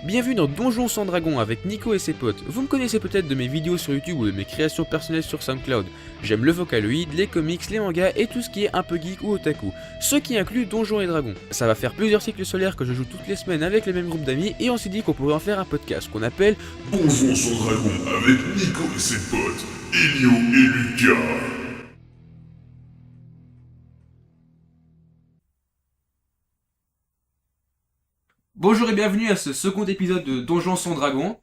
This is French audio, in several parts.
Bienvenue dans Donjons sans Dragons avec Nico et ses potes. Vous me connaissez peut-être de mes vidéos sur YouTube ou de mes créations personnelles sur SoundCloud. J'aime le Vocaloid, les comics, les mangas et tout ce qui est un peu geek ou otaku. Ce qui inclut Donjons et Dragons. Ça va faire plusieurs cycles solaires que je joue toutes les semaines avec le même groupe d'amis et on s'est dit qu'on pourrait en faire un podcast qu'on appelle Donjons sans Dragons avec Nico et ses potes, Elio et Lucas. Bonjour et bienvenue à ce second épisode de Donjons sans Dragons.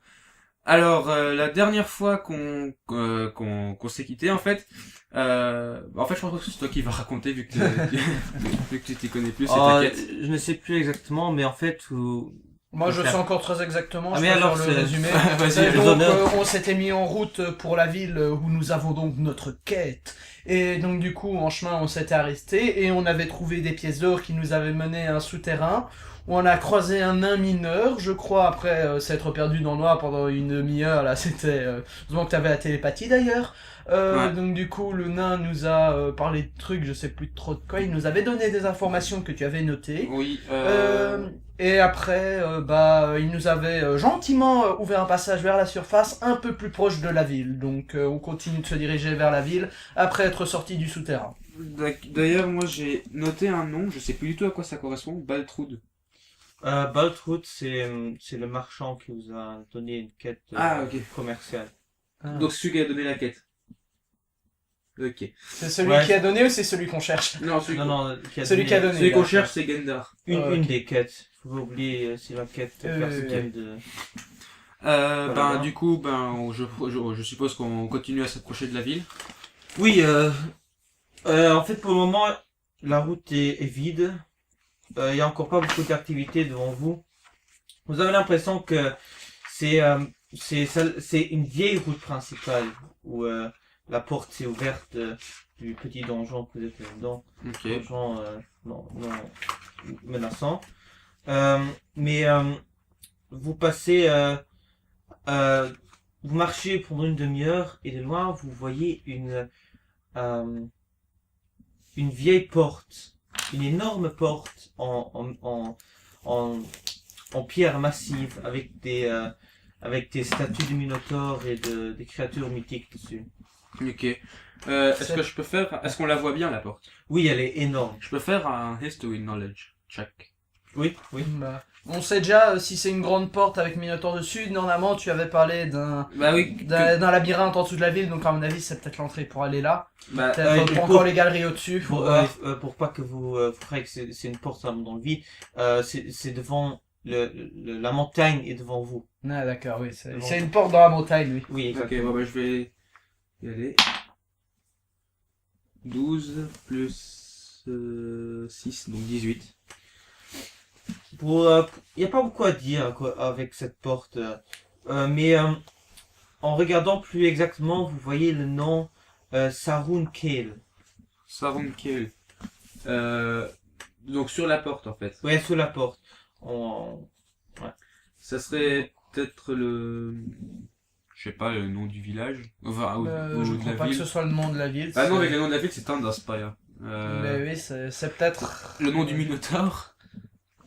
Alors la dernière fois qu'on s'est quitté en fait, je pense que c'est toi qui vas raconter vu que vu que tu t'y connais plus. Je ne sais plus exactement, mais en fait, Moi je sais encore très exactement, Ah, je mais peux alors, faire le c'est- résumé. Vas-y, Et les donc honneurs. on s'était mis en route pour la ville où nous avons donc notre quête. Et donc du coup en chemin on s'était arrêté et on avait trouvé des pièces d'or qui nous avaient mené à un souterrain où on a croisé un nain mineur, je crois, après s'être perdu dans le noir pendant une demi-heure. Là c'était... heureusement que t'avais la télépathie d'ailleurs. Ouais. Donc du coup le nain nous a parlé de trucs, je sais plus trop de quoi, il nous avait donné des informations que tu avais notées. Oui. Et après, il nous avait gentiment ouvert un passage vers la surface, un peu plus proche de la ville. Donc on continue de se diriger vers la ville, après être sorti du souterrain. D'ailleurs, moi j'ai noté un nom, je sais plus du tout à quoi ça correspond. Baltrud. Baltrout, c'est le marchand qui vous a donné une quête Ok. commerciale. Donc celui qui a donné la quête. Ok. C'est celui Ouais. qui a donné ou c'est celui qu'on cherche? Non, celui Non, Celui qui a donné. celui qu'on là. cherche c'est Gendar. Une Ok. des quêtes. Faut pas oublier, c'est la quête personnelle de... Voilà. Du coup, je suppose qu'on continue à s'approcher de la ville. Oui, en fait, pour le moment, la route est vide. Il y a encore pas beaucoup d'activités devant vous. Vous avez l'impression que c'est une vieille route principale où la porte s'est ouverte du petit donjon que vous êtes dedans. Ok. Donjon non menaçant. Mais vous passez, vous marchez pendant une demi-heure et de loin vous voyez une vieille porte, une énorme porte en pierre massive avec des statues de Minotaures et des créatures mythiques dessus. Ok. Est-ce qu'on la voit bien la porte? Oui, elle est énorme. Je peux faire un History Knowledge check. Oui. Bah, on sait déjà si c'est une grande porte avec Minotaur dessus. Normalement, tu avais parlé d'un Bah oui. labyrinthe en dessous de la ville, donc à mon avis, c'est peut-être l'entrée pour aller là. Peut-être et pas pour- encore les galeries au-dessus. Faut voir. Pour pas que vous croyez que c'est une porte dans le vide, c'est devant la montagne est devant vous. Ah d'accord, oui. Bon. C'est une porte dans la montagne, oui. Oui, Ok, exactement. je vais y aller. 12 plus 6, donc 18. Il n'y a pas beaucoup à dire avec cette porte, mais en regardant plus exactement, vous voyez le nom Sarun Kale. Sarunkel. Donc sur la porte en fait. Ouais, sous la porte. Ça serait peut-être je sais pas, le nom du village. Enfin, ou Je de crois la pas que ville. ce soit le nom de la ville. Ah non, c'est- avec le nom de la ville, c'est Tandaspire. Mais oui, c'est peut-être... Le nom du Minotaure.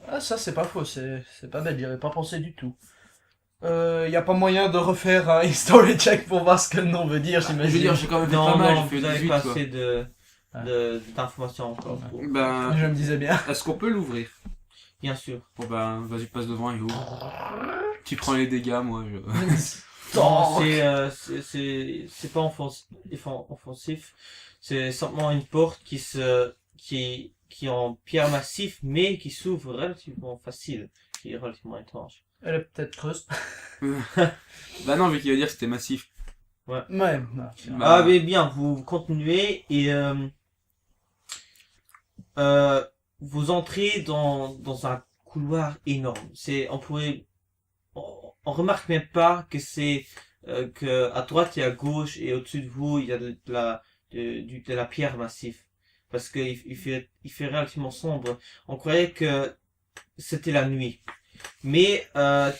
Ah ça c'est pas faux, c'est pas bête, j'y avais pas pensé du tout. Y a pas moyen de refaire un history check pour voir ce que le nom veut dire, Je veux j'imagine. dire, j'ai quand même fait Non, pas mal, non, j'ai fait vous avez 18 pas quoi. assez d'informations encore. Ben, Je me disais bien. est-ce qu'on peut l'ouvrir? Bien sûr. Bon ben, vas-y, passe devant et ouvre. Tu prends les dégâts, moi je... Non, c'est pas offensif. C'est simplement une porte qui est en pierre massif, mais qui s'ouvre relativement facile, qui est relativement étrange. Elle est peut-être creuse. Bah non, vu qu'il va dire que c'était massif. Ouais. Bah, Mais bien, vous continuez et vous entrez dans un couloir énorme. On remarque même pas que c'est que à droite et à gauche et au-dessus de vous il y a de la pierre massive parce que il fait relativement sombre. On croyait que c'était la nuit, mais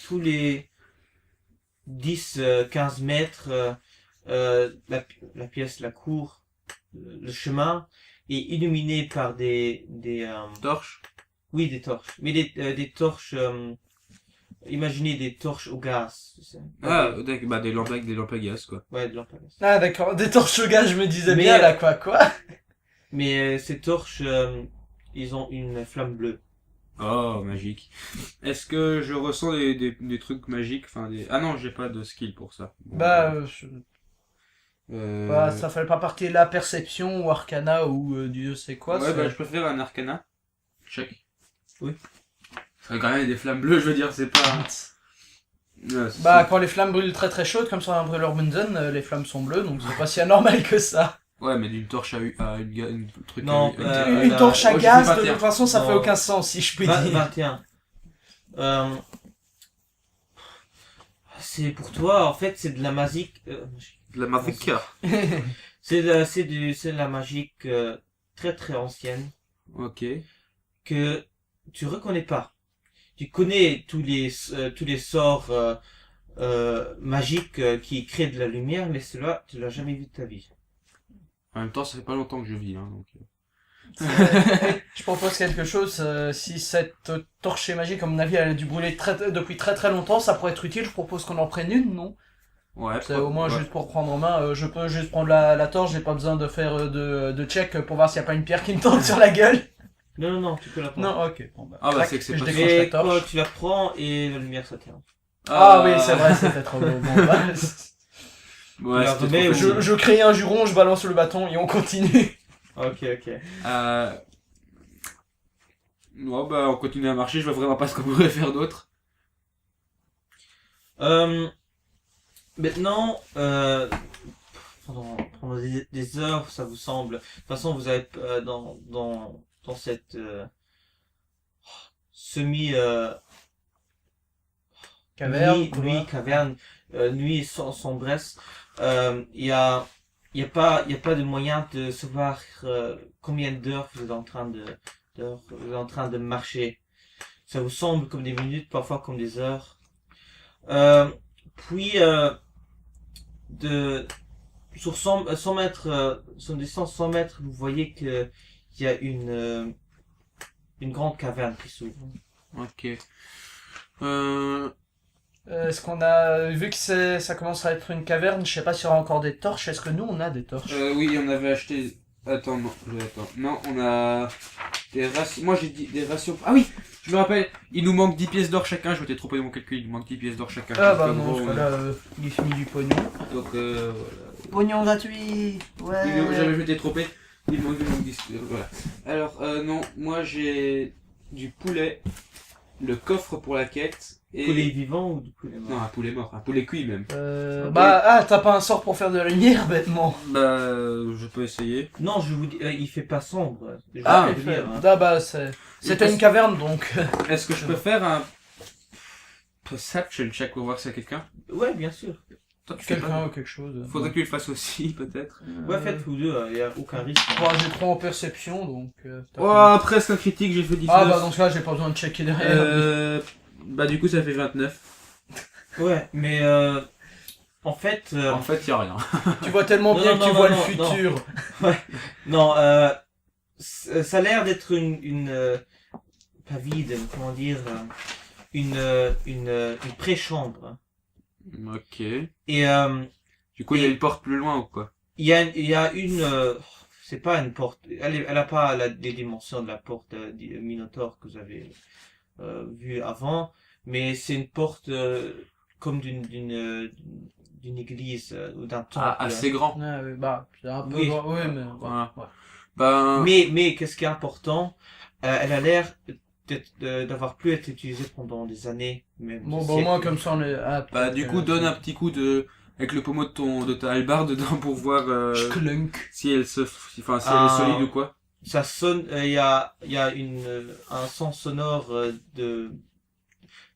tous les 10-15 mètres la pièce, la cour, le chemin est illuminé par des torche. oui, des torches, mais des torches imaginez des torches au gaz. Tu sais. Ah, d'accord, bah des lampes à gaz, quoi. Ouais, de lampes à gaz. Ah d'accord, des torches au gaz, je me disais Mais, bien là quoi. Mais ces torches, ils ont une flamme bleue. Oh, magique. Est-ce que je ressens des trucs magiques, enfin des... Ah non, j'ai pas de skill pour ça. Bon, Bah, euh... ça fait pas partie de la perception ou arcana ou Dieu sait quoi. ouais, c'est- bah je préfère un arcana. Check. Oui. Quand même des flammes bleues, je veux dire, c'est pas... Ouais, c'est- Bah quand les flammes brûlent très très chaudes comme sur un brûleur Bunsen, les flammes sont bleues donc c'est pas si anormal que ça. Ouais, mais d'une torche à une truc Non, Une torche à oh, je gaz sais pas de dire. toute façon ça Non. fait aucun sens si je puis dire. 21. C'est pour toi, en fait, c'est de la magie. De la magique. C'est de la magie très très ancienne Ok. que tu reconnais pas. Tu connais tous les sorts magiques qui créent de la lumière, mais cela tu l'as jamais vu de ta vie. En même temps, ça fait pas longtemps que je vis, hein, donc... Je propose quelque chose, si cette torche est magique, à mon avis, elle a dû brûler depuis très très longtemps, ça pourrait être utile, je propose qu'on en prenne une, non? Ouais, C'est au moins ouais. juste pour prendre en main, je peux juste prendre la torche, j'ai pas besoin de faire de check pour voir s'il y a pas une pierre qui me tombe sur la gueule. Non, tu peux la prendre. Non, ok, bon bah, Ah, bah, crac, c'est que c'est je pas- décroche la Et quand torche. tu la prends et la lumière s'atteint. Ah oui, c'est vrai, c'était trop beau. Bon, bah, Ouais, La c'était remets trop au- facile. je crée un juron, je balance le bâton et on continue. Ok. Ouais, bah, on continue à marcher, je vois vraiment pas ce qu'on pourrait faire d'autre. Maintenant, pendant des heures, ça vous semble. De toute façon, vous êtes dans cette semi Caverne, nuit caverne, nuit sombresse. Il y a pas de moyen de savoir combien d'heures vous êtes en train vous êtes en train de marcher. Ça vous semble comme des minutes, parfois comme des heures. Puis sur 100 mètres, sur une distance 100 mètres, vous voyez que il y a une grande caverne qui s'ouvre. Ok. Est-ce qu'on a, vu que ça commence à être une caverne, je sais pas s'il y aura encore des torches, est-ce que nous on a des torches? Oui, on avait acheté... Attends, non, non, on a des rations... Moi j'ai dit des rations... Ah oui, je me rappelle, il nous manque 10 pièces d'or chacun, je m'étais trompé dans mon calcul, il nous manque 10 pièces d'or chacun. Ah Donc, bah en non, gros, parce que là, il finit du pognon. Donc voilà. Pognon gratuit. Ouais. J'avais je m'étais trompé, il manque 10... Voilà. Alors, non, moi j'ai du poulet, le coffre pour la quête, et... Poulet vivant ou du poulet mort? Non, un poulet mort, un poulet cuit même. T'as pas un sort pour faire de la lumière, bêtement. Bah, je peux essayer. Non, je vous dis, il fait pas sombre. Je vais Ah, vous dire, hein. Ah bah, c'était une caverne donc. Est-ce que je peux faire un perception check pour voir si c'est quelqu'un? Ouais, bien sûr. Toi, tu fais Quelqu'un pas. ou quelque chose. Faudrait que tu le fasses aussi, peut-être. Ouais, faites vous deux, il y a aucun risque. Bon, j'ai 3 en perception donc. Oh, presque un critique, j'ai fait 19. Ah bah dans ce cas, j'ai pas besoin de checker derrière. Bah, du coup, ça fait 29. Ouais, mais en fait, En fait, y a rien. Tu vois tellement Non, bien non, que tu non, vois non, le futur. non, ça a l'air d'être une pas vide, comment dire, une pré-chambre. Ok. Et Du coup, il y a une porte plus loin ou quoi? il y a une, c'est pas une porte, elle a pas les dimensions de la porte Minotaur que vous avez vu avant, mais c'est une porte comme d'une église ou d'un temple. Ah, assez grand. Ah, oui, bah, c'est un peu. Oui. Oui, mais. Voilà. Ouais. Ben, Mais qu'est-ce qui est important, elle a l'air d'avoir pu être utilisée pendant des années, même Bon, des bah, au moins, siècles. comme ça, on est. Ah, bah, du coup, donne un petit coup avec le pommeau de ta hallebarde dedans pour voir, Clunk. si elle si elle est solide ou quoi. Ça sonne, il y a un son sonore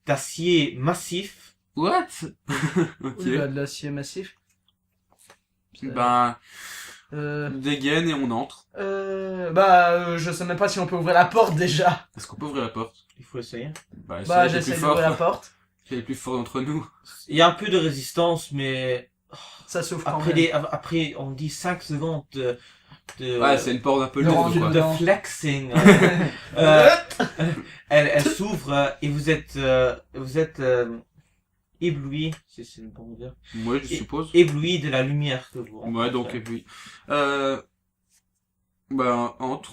d'acier massif. What? Ok. Il a de l'acier massif. Ben, Euh, dégaine et on entre. je sais même pas si on peut ouvrir la porte déjà. Est-ce qu'on peut ouvrir la porte? Il faut essayer. Bah, Bah, c'est le j'essaie plus d'ouvrir la fort. porte. C'est le plus fort d'entre nous. Il y a un peu de résistance, mais Ça s'ouvre quand après même. après on dit 5 secondes Ouais, c'est une porte un peu Le lourde, rendu quoi. dedans. de flexing. Elle s'ouvre et vous êtes ébloui, si c'est le bon mot de dire, Ouais, je suppose. ébloui de la lumière que vous rencontrez. Ouais, donc, et puis... entre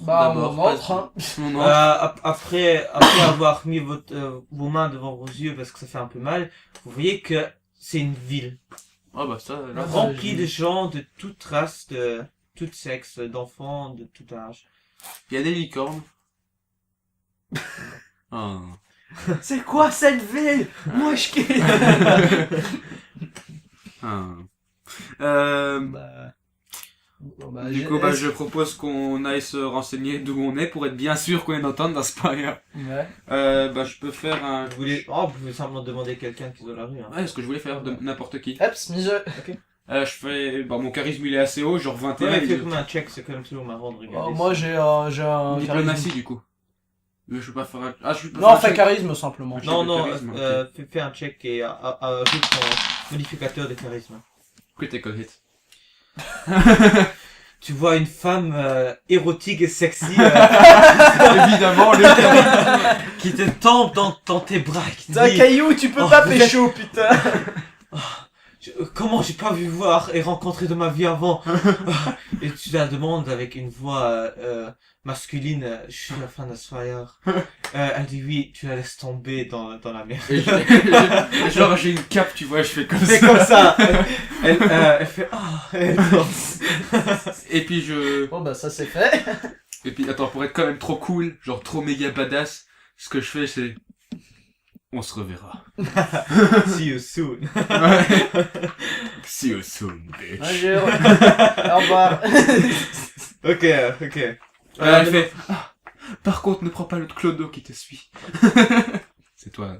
Bah, d'abord. on entre, hein. On entre. Après avoir mis vos mains devant vos yeux parce que ça fait un peu mal, vous voyez que c'est une ville Ah bah ça, là. Ah, remplie je- de gens de toute race, de tout sexe, d'enfants de tout âge. Il y a des licornes. Ah. C'est quoi cette ville? Moi, je kiffe. Ah. Bah... Bon, bah, Du coup, je propose qu'on aille se renseigner d'où on est pour être bien sûr qu'on est dans dans Spire. Ouais. Je peux faire un... Vous pouvez simplement demander quelqu'un qui est dans la rue. Hein. Ouais, ce que je voulais faire de n'importe qui. Hop, mise. Je fais... mon charisme il est assez haut, genre 21. Ouais, il fais est- comme un check, c'est quand même toujours marrant de regarder. Moi, j'ai un Diplomatie charisme. du coup. Mais je peux pas faire un... Ah, je peux Non, faire un fais check. charisme simplement. Non, non, charisme, fais un check et ajoute ton modificateur de charisme. Critical hit. Tu vois une femme érotique et sexy Évidemment, qui te tombe dans tes bras. Qui te T'as un dit, caillou, tu peux Oh, pas vous pécho, putain. comment j'ai pas vu voir et rencontrer de ma vie avant. Et tu la demandes avec une voix masculine, je suis la fan d'Aspire. Elle dit oui, tu la laisses tomber dans la mer. Et genre j'ai une cape, tu vois, je fais comme C'est ça. comme ça. Elle fait elle danse. Et puis Bon, bah, ça c'est fait. Et puis attends, pour être quand même trop cool, genre trop méga badass, ce que je fais c'est... On se reverra. See you soon. See you soon, bitch. Ouais, au revoir. Ok. Elle fait... Ah, par contre, ne prends pas l'autre clodo qui te suit. C'est toi.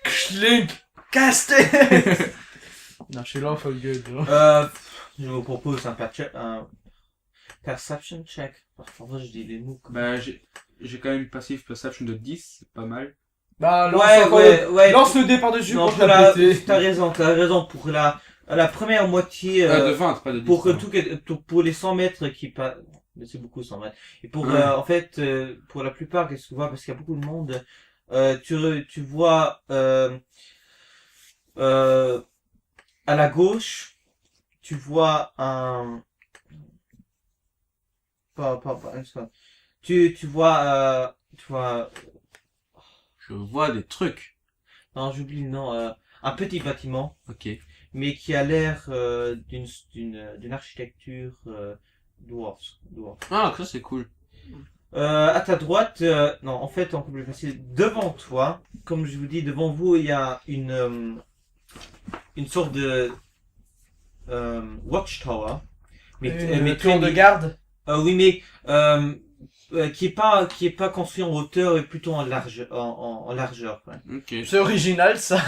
Chlink. Casté. Non, je suis là, faut le gueule. Je vous propose un perception check. Parfois je dis les mots. J'ai quand même une passive perception de 10, c'est pas mal. Bah, Ouais. lance le dé par-dessus Non, pour te pour la la, péter. t'as raison. Pour la première moitié, De 20, pas de 10. pour que pardon. pour les 100 mètres qui passent, c'est beaucoup 100 mètres. Et pour, Ouais. en fait, pour la plupart, qu'est-ce que tu vois, parce qu'il y a beaucoup de monde, tu vois, à la gauche, tu vois un, une seconde. Tu vois, Je vois des trucs. non, j'oublie le nom, un petit bâtiment, Ok. mais qui a l'air d'une architecture dwarf. Ah, ça c'est cool. À ta droite, non, en fait, en plus facile, devant toi, comme je vous dis, devant vous, il y a une sorte de watchtower, Mais très tour de vite. garde. Oui, mais qui est pas construit en hauteur et plutôt en largeur. Ouais. Ok. C'est original, ça.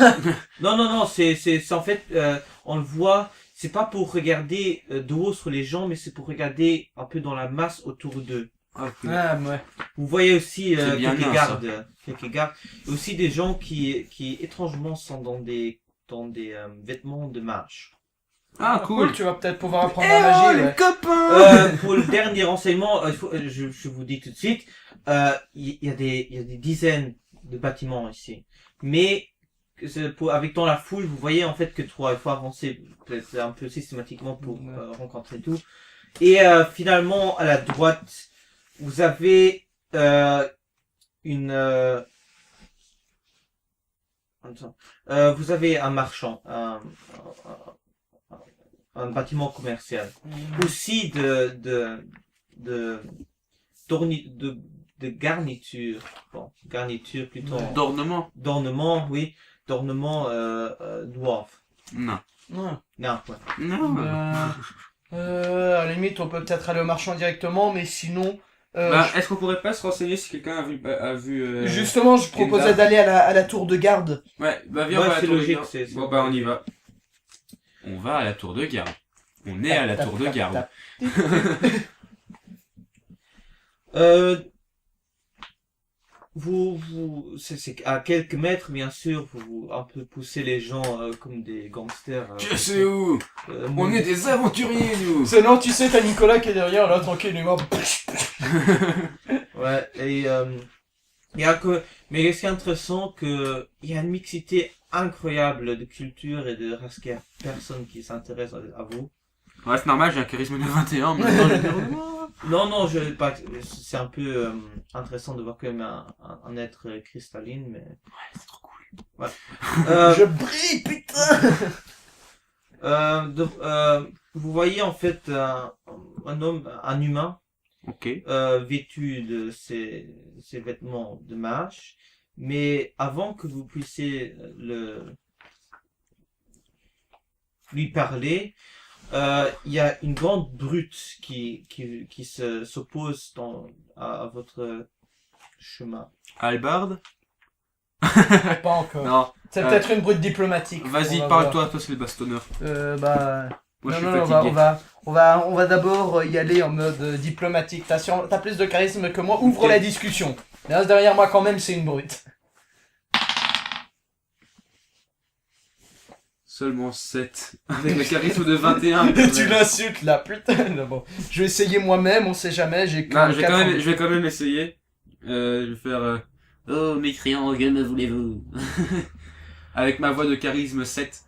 Non, c'est en fait, on le voit, c'est pas pour regarder de haut sur les gens, mais c'est pour regarder un peu dans la masse autour d'eux. Ah, cool. Ah, ouais. Vous voyez aussi C'est bien quelques nain, gardes, et aussi des gens qui étrangement sont dans des vêtements de mage. Ah, cool. Tu vas peut-être pouvoir apprendre la magie, ouais. copains. Pour le dernier renseignement, je vous dis tout de suite, il y a des dizaines de bâtiments ici, mais avec dans la foule, vous voyez en fait que il faut avancer peut-être un peu systématiquement pour rencontrer tout. Et finalement, à la droite, vous avez vous avez un marchand, un bâtiment commercial. Aussi de garniture. Bon, garniture plutôt. Ouais. D'ornement. D'ornement, oui. D'ornement dwarf. Non. Ouais. Non, ouais. Non. À la limite, on peut peut-être aller au marchand directement, mais sinon... Est-ce qu'on pourrait pas se renseigner si quelqu'un a vu Justement, je proposais Gilda. d'aller à la tour de garde. Ouais, bah viens, Ouais, on va à la c'est tour de logique, garde. c'est Bon, bah on y va. On va à la tour de garde. On est à la tour de garde. c'est à quelques mètres, bien sûr, vous un peu poussez les gens comme des gangsters. Je sais où. On est des aventuriers, nous. Sinon, tu sais, t'as Nicolas qui est derrière, là, tranquillement. Ouais, et il y a que, mais ce qui est intéressant, que il y a une mixité incroyable de culture et de race, qu'il y a personne qui s'intéresse à vous. Ouais, c'est normal, j'ai un charisme de 21, maintenant je vais dire, Non, je pas, c'est un peu intéressant de voir quand même un être cristalline, mais. Ouais, c'est trop cool. Ouais. Je brille, putain. Vous voyez en fait un homme, un humain, Ok. vêtu de ses vêtements de mage, mais avant que vous puissiez lui parler, il y a une grande brute qui s'oppose à votre chemin. Albarde. Pas encore. Non. C'est Euh, peut-être une brute diplomatique. Vas-y, On va parle-toi, toi c'est le bastonneur. Bah... Moi je non, suis non, fatigué. on va d'abord y aller en mode diplomatique. T'as plus de charisme que moi. Ouvre Ok. la discussion. Mais reste derrière moi quand même, c'est une brute. Seulement 7. Avec le charisme de 21. Tu l'insultes là, putain. Bon, je vais essayer moi-même, on sait jamais. J'ai que Non, je 4 ans. vais quand même essayer. Je vais faire... Oh, mécréant, que me voulez-vous? Avec ma voix de charisme 7.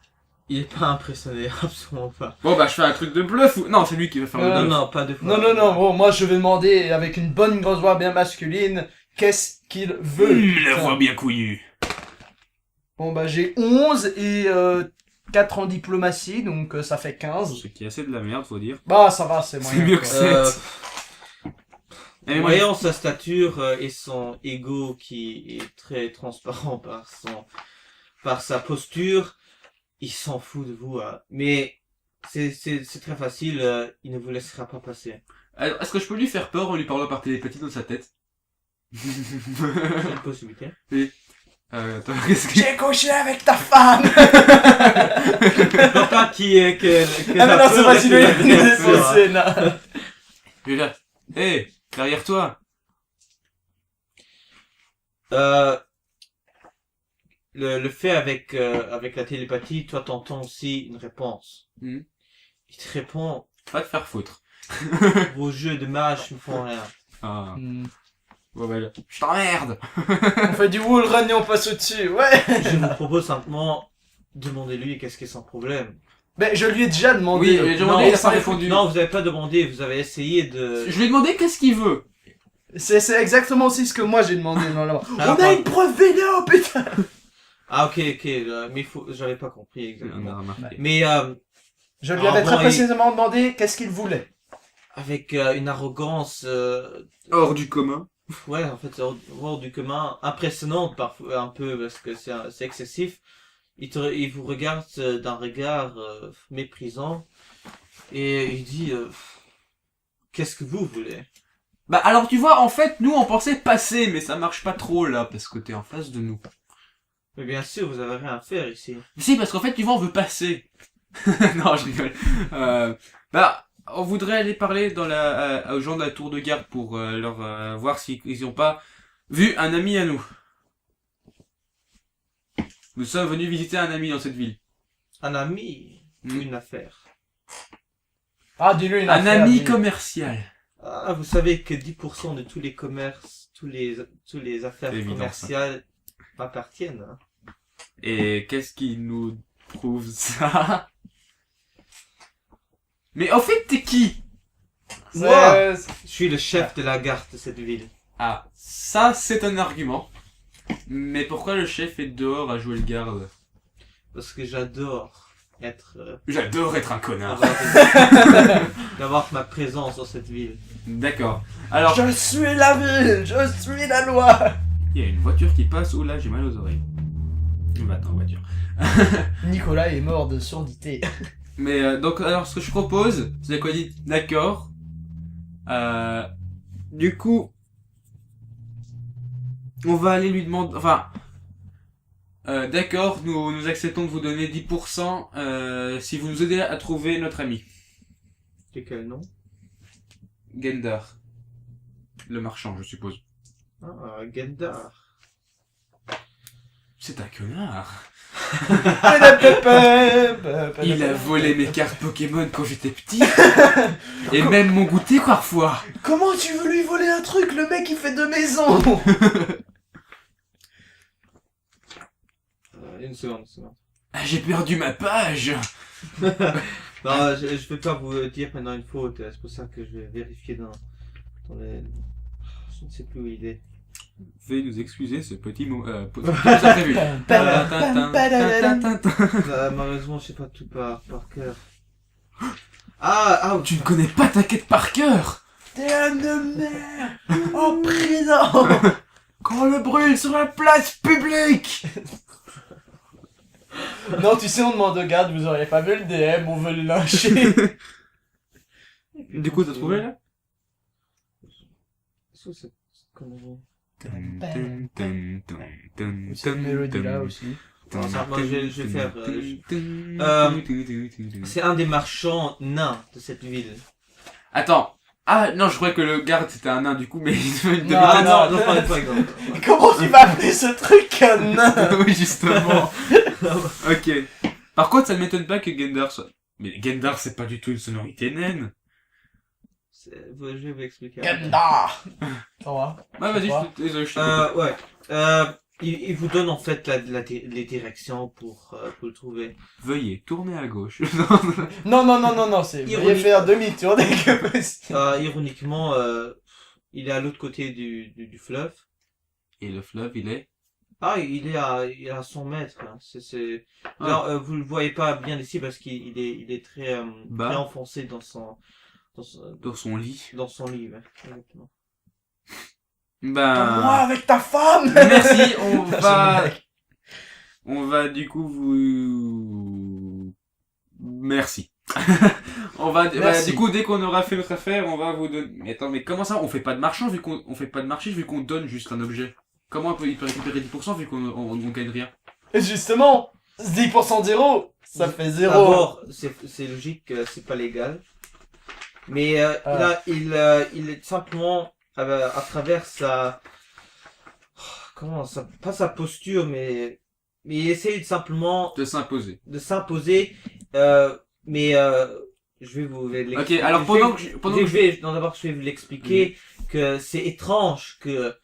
Il est pas impressionné, absolument pas. Bon bah je fais un truc de bluff ou... Non, c'est lui qui va faire le Non, bluff. non, pas de fois. Non, bon, moi je vais demander avec une bonne grosse voix bien masculine, qu'est-ce qu'il veut. La Putain. voix bien couillue. Bon bah j'ai 11 et 4 en diplomatie, donc ça fait 15. Ce qui est assez de la merde, faut dire. Bah ça va, c'est moyen. C'est mieux que quoi. 7. Eh, moi, Voyant sa stature et son ego qui est très transparent par sa posture, il s'en fout de vous. Mais c'est très facile, il ne vous laissera pas passer. Alors, est-ce que je peux lui faire peur en lui parlant par télépathie dans sa tête? C'est une possibilité. Attends, qu'est-ce que... J'ai couché avec ta femme. Non pas que Ah mais la non, c'est peur pas est si une loin. agresseur, C'est là. Je vais là. Hé, derrière toi. Le fait avec la télépathie, toi t'entends aussi une réponse. Mhm. Il te répond, Va te faire foutre. vos jeux de mage ne font rien. Ah. Bon bah, je t'emmerde. On fait du wall run et on passe au-dessus, ouais. Je vous propose simplement, demandez-lui qu'est-ce qui est son problème. Mais je lui ai déjà demandé. Oui, j'ai demandé, il a pas c'est- répondu. Non, vous avez pas demandé, vous avez essayé de... Je lui ai demandé qu'est-ce qu'il veut. C'est exactement aussi ce que moi j'ai demandé dans la... Ah, On a une preuve vidéo, putain. Ah ok, mais j'avais pas compris exactement. remarqué. Mais Je lui avais Ah, très bon, précisément demandé qu'est-ce qu'il voulait. avec une arrogance, Hors du commun. ouais, en fait, hors du commun, impressionnante parfois un peu parce que c'est excessif. Il vous regarde d'un regard méprisant et il dit qu'est-ce que vous voulez? Bah alors tu vois, en fait, nous on pensait passer, mais ça marche pas trop là, parce que t'es en face de nous. Mais bien sûr, vous avez rien à faire ici. Si, parce qu'en fait, tu vois, on veut passer. Non, je rigole. Bah, on voudrait aller parler aux gens de la tour de garde pour leur voir s'ils ont pas vu un ami à nous. Nous sommes venus visiter un ami dans cette ville. Un ami, Hmm. une affaire. Ah, dis-lui une Un affaire, ami dis. commercial. Ah, vous savez que 10% de tous les commerces, tous les affaires C'est évident, commerciales m'appartiennent. Hein. Et qu'est-ce qui nous prouve ça? Mais en fait, t'es qui? Moi, je suis le chef de la garde de cette ville. Ah, ça c'est un argument. Mais pourquoi le chef est dehors à jouer le garde? Parce que j'adore être... J'adore être un connard. d'avoir ma présence dans cette ville. D'accord. Alors, Je suis la ville, je suis la loi. il y a une voiture qui passe. Oh là, j'ai mal aux oreilles. Va-t'en, voiture. Nicolas est mort de surdité. Mais donc, alors, ce que je propose, c'est quoi dit? D'accord. Du coup, on va aller lui demander. Enfin, d'accord, nous acceptons de vous donner 10% si vous nous aidez à trouver notre ami. C'est quel nom? Gendar. Le marchand, je suppose. Ah, Gendar. C'est un connard. Il a volé mes cartes Pokémon quand j'étais petit. Et même mon goûter parfois. Comment tu veux lui voler un truc? Le mec il fait 2 maisons. Une seconde. Ah, j'ai perdu ma page. Non, je vais pas vous dire maintenant une faute, c'est pour ça que je vais vérifier dans les... Je ne sais plus où il est. Veuillez nous excuser ce petit mot. Ça prévu. Malheureusement, je sais pas tout par cœur. Ah, Tu ne connais pas ta quête par cœur. T'es un de merde. En prison. Quand on le brûle sur la place publique. Non, tu sais, on demande au garde, vous auriez pas vu le DM, on veut le lyncher. Du coup, t'as trouvé là? Qu'est-ce que c'est connerie? Cette mélodie-là aussi. Non, ça, moi, je vais faire... c'est un des marchands nains de cette ville. Attends. Ah non, je croyais que le garde c'était un nain du coup, mais il devait Non, pas exemple. Comment tu vas appeler ce truc un nain? Oui, justement. Ok. Par contre, ça ne m'étonne pas que Gendar soit... Mais Gendar, c'est pas du tout une sonorité naine. Je vais vous expliquer. Gandalf. Ça va? Ouais, vas-y, Quoi désolé, je t'écoute. Ouais. Il vous donne en fait les directions pour le trouver. Veuillez tourner à gauche. Non, c'est... Veuillez Ironique. faire demi-tour dès que possible. Ironiquement, il est à l'autre côté du fleuve. Et le fleuve, il est... Ah, il est à 100 mètres. Hein. Ah. Alors, vous le voyez pas bien ici parce qu'il est très, Bas. très enfoncé dans son lit. dans son lit. Ouais. Exactement. Moi avec ta femme. Merci, on Ce va... mec. On va du coup vous... Merci. On va... Merci. du coup, dès qu'on aura fait notre affaire, on va vous donner... Mais attends, mais comment ça? On fait pas de marchand vu qu'on fait pas de marché vu qu'on donne juste un objet. Comment il peut récupérer 10% vu qu'on gagne rien? Et justement, 10% zéro, ça fait 0. D'abord, c'est logique que c'est pas légal. Mais il est simplement à travers sa pas sa posture mais il essaye simplement De s'imposer. de s'imposer mais je vais vous Ok, alors pendant que d'abord je vais vous l'expliquer que c'est étrange que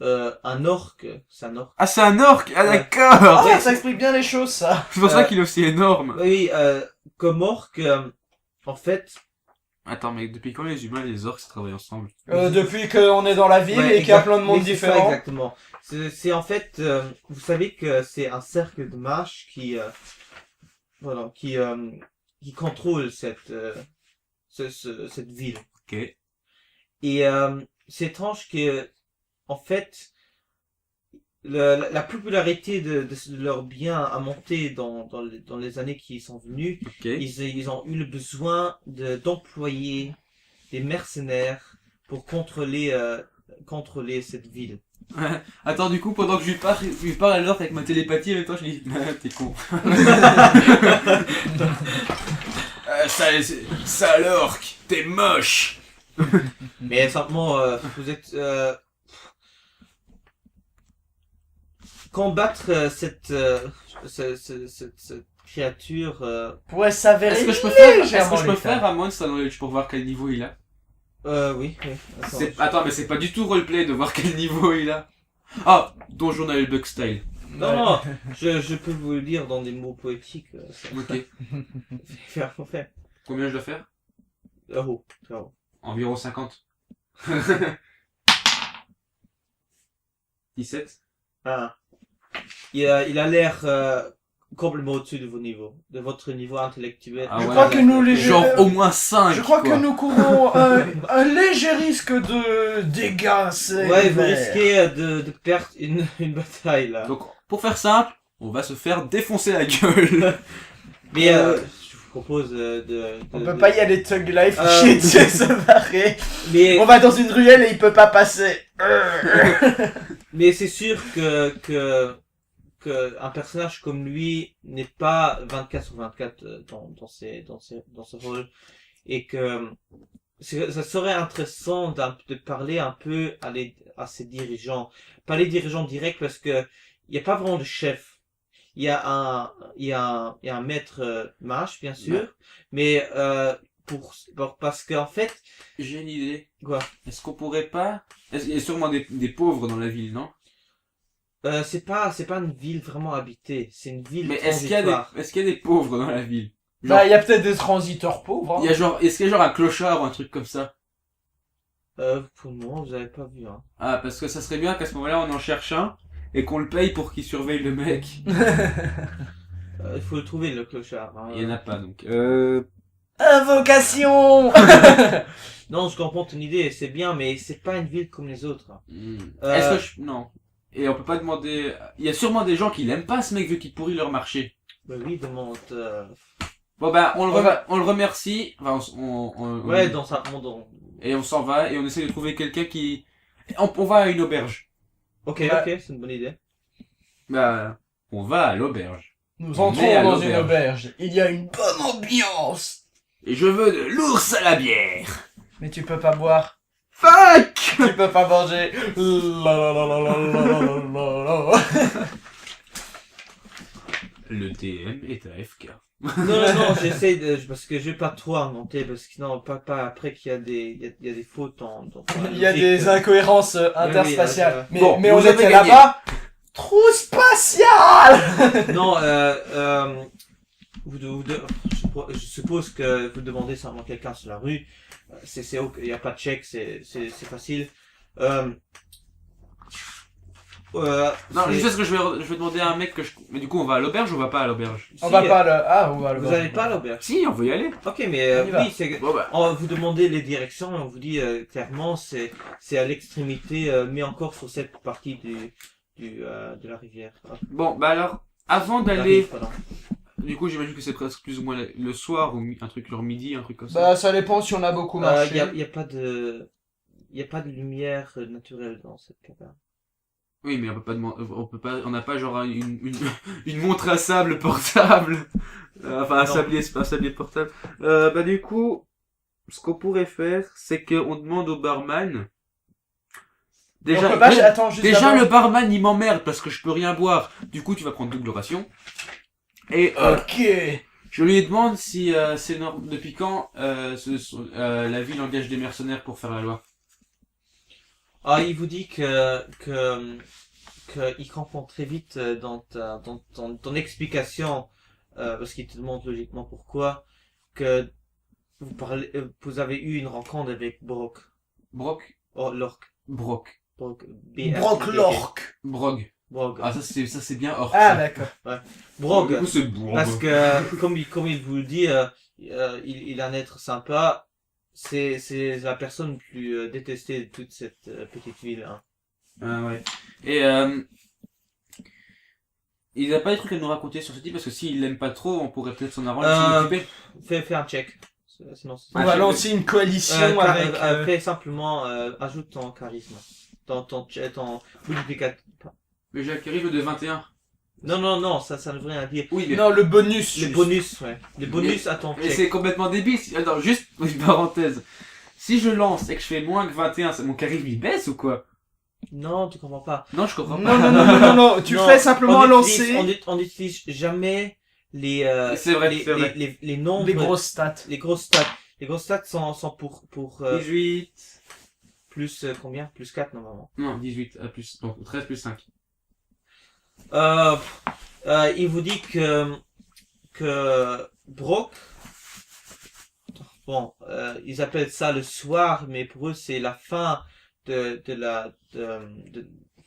un orc, c'est un orc. Ah, c'est un orc! Ah, Ouais. d'accord! Ah, ça explique bien les choses, ça. C'est pour ça qu'il est aussi énorme. Oui, comme orc, en fait, Attends, mais depuis quand les humains et les orcs travaillent ensemble? Depuis qu'on est dans la ville ouais, et qu'il y a exact- plein de mondes mais c'est ça, différents. exactement. C'est en fait, vous savez que c'est un cercle de marche qui contrôle cette ville. Ok. Et c'est étrange que, en fait, la popularité de leurs biens a monté dans les années qui sont venues. Ok. Ils ont eu le besoin d'employer des mercenaires pour contrôler cette ville. Attends, du coup, pendant que je lui parle à l'orc avec ma télépathie, et toi je lui dis, ah, t'es con. Ça l'orc, t'es moche. Mais simplement, vous êtes combattre cette créature. Pourrait s'avérer Est-ce que je peux faire létale. un Monster Knowledge pour voir quel niveau il a? Oui. Attends, Attends, mais c'est pas du tout roleplay de voir quel niveau il a. Ah, Donjon Bug Style. Non, je peux vous le dire dans des mots poétiques. Ok. Faire. Combien je dois faire? Oh, très haut. Environ 50. 17. Ah. Il a l'air complètement au-dessus de votre niveau intellectuel. Ah Je ouais, crois que nous, les Genre au moins 5. Je crois que nous courons un léger risque de dégâts. Ouais, vous risquez de perdre une bataille là. Donc, pour faire simple, on va se faire défoncer la gueule. Mais je vous propose On peut pas y aller Thug Life, Euh, chier dessus, se barrer. Mais On va dans une ruelle et il peut pas passer. mais c'est sûr que un personnage comme lui n'est pas 24 sur 24 dans ce rôle et que ça serait intéressant de parler un peu à ses dirigeants, pas les dirigeants directs parce que il y a pas vraiment de chef. Il y a un maître mage, bien sûr, Ouais. mais parce qu'en fait, J'ai une idée. quoi, Est-ce qu'on pourrait pas... Il y a sûrement des pauvres dans la ville, non? c'est pas une ville vraiment habitée, c'est une ville Mais transitoire. est-ce qu'il y a des pauvres dans la ville? Bah, il y a peut-être des transiteurs pauvres. Hein. Il y a genre, est-ce qu'il y a genre un clochard ou un truc comme ça? Pour le moment, vous avez pas vu, hein. Ah, parce que ça serait bien qu'à ce moment-là, on en cherche un et qu'on le paye pour qu'il surveille le mec. Il faut le trouver, le clochard. Hein. Il y en a pas, donc. Invocation. Non, je comprends ton idée, c'est bien, mais c'est pas une ville comme les autres. Est-ce que non. Et on peut pas demander... Il y a sûrement des gens qui l'aiment pas, ce mec, vu qu'il pourrit leur marché. Bah oui, demande. Bon ben, on va- le remercie. Enfin, Ouais, dans sa monde. et on s'en va et on essaie de trouver quelqu'un qui... On va à une auberge. Ok, Bah- ok, c'est une bonne idée. Bah, on va à l'auberge. Nous On est à entrons dans une l'auberge. auberge. Il y a une bonne ambiance. Et je veux de l'ours à la bière. Mais tu peux pas boire. Fuck! Tu peux pas manger. La la la la la la la la la. Le DM est AFK. Non, j'essaie de, parce que je vais pas trop inventer, parce que sinon, pas après qu'il y a il y a des fautes dans Il y a des incohérences interspatiales. oui, bon, mais on vous avez était gagné. là-bas. Trou spatial. Non, je suppose que vous demandez simplement quelqu'un sur la rue. Il y a pas de check, c'est facile. Non, c'est- juste parce que je vais demander à un mec que je... Mais du coup, on va à l'auberge ou on va pas à l'auberge? On si, va pas le. Ah, on va le. Vous allez pas à l'auberge. Si, on veut y aller. Ok, mais On y va. oui, c'est. Bon bah. Vous demandez les directions et on vous dit clairement c'est à l'extrémité, mais encore sur cette partie de la rivière. Bon, bah alors, avant La d'aller... rive, pardon. Du coup, j'imagine que c'est presque plus ou moins le soir ou un truc genre midi, un truc comme ça. Bah, ça dépend si on a beaucoup marché. Il y a pas de lumière naturelle dans cette caverne. Oui, mais on n'a pas genre une montre à sable portable. Enfin, un Non. sablier portable. Bah du coup, ce qu'on pourrait faire, c'est qu'on demande au barman. On peut pas. Attends, juste Déjà d'abord. le barman il m'emmerde parce que je peux rien boire. Du coup, tu vas prendre double ration. Et Ok. je lui demande si depuis quand la ville engage des mercenaires pour faire la loi. Ah, il vous dit que il comprend très vite dans ton explication, parce qu'il te demande logiquement pourquoi, que vous avez eu une rencontre avec Brock. Brock, Lork. Brock, Brock. Brock Lork. Brog. Brog. Ah ça c'est bien orc. Ah, ça. d'accord. Brog. Du coup, c'est Brog. Parce que, comme il vous le dit, il a un être sympa. C'est la personne la plus détestée de toute cette petite ville. Hein. Ah ouais. Et il n'a pas des trucs à nous raconter sur ce type parce que s'il l'aime pas trop, on pourrait peut-être s'en arranger, s'en occuper. Fais un check. Sinon, On Ah, va je- lancer une coalition avec. fais simplement, ajoute ton charisme. Ton multiplicateur. Mais j'ai un charisme de 21. Non, ça ne veut rien dire. Oui, mais, Non, le bonus. Les juste. bonus, ouais. Les bonus à ton mais check. c'est complètement débile. Attends, juste une parenthèse. Si je lance et que je fais moins que 21, mon charisme il baisse ou quoi? Non, tu comprends pas. Non, je comprends Non, pas. non, non, non, non, non. Tu Non, fais simplement on lancer on n'utilise jamais les, C'est vrai, c'est vrai. les nombres. des grosses stats. Les grosses stats. Les grosses stats sont pour 18. plus combien? Plus 4 normalement. Non, 18 à plus. Donc 13 plus 5. Il vous dit que Brock, bon, ils appellent ça le soir, mais pour eux c'est la fin de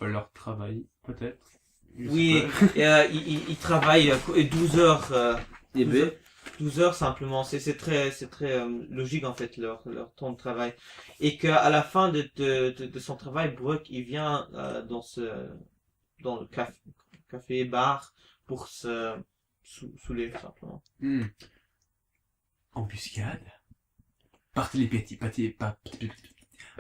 Leur travail, peut-être. Je sais oui, pas. ils travaillent 12 heures. Et 12 B. heures. 12 heures simplement, c'est très logique en fait leur temps de travail, et qu'à la fin de son travail, Brock il vient dans le café bar pour se saouler simplement. Embuscade. Partez les petits, Bah,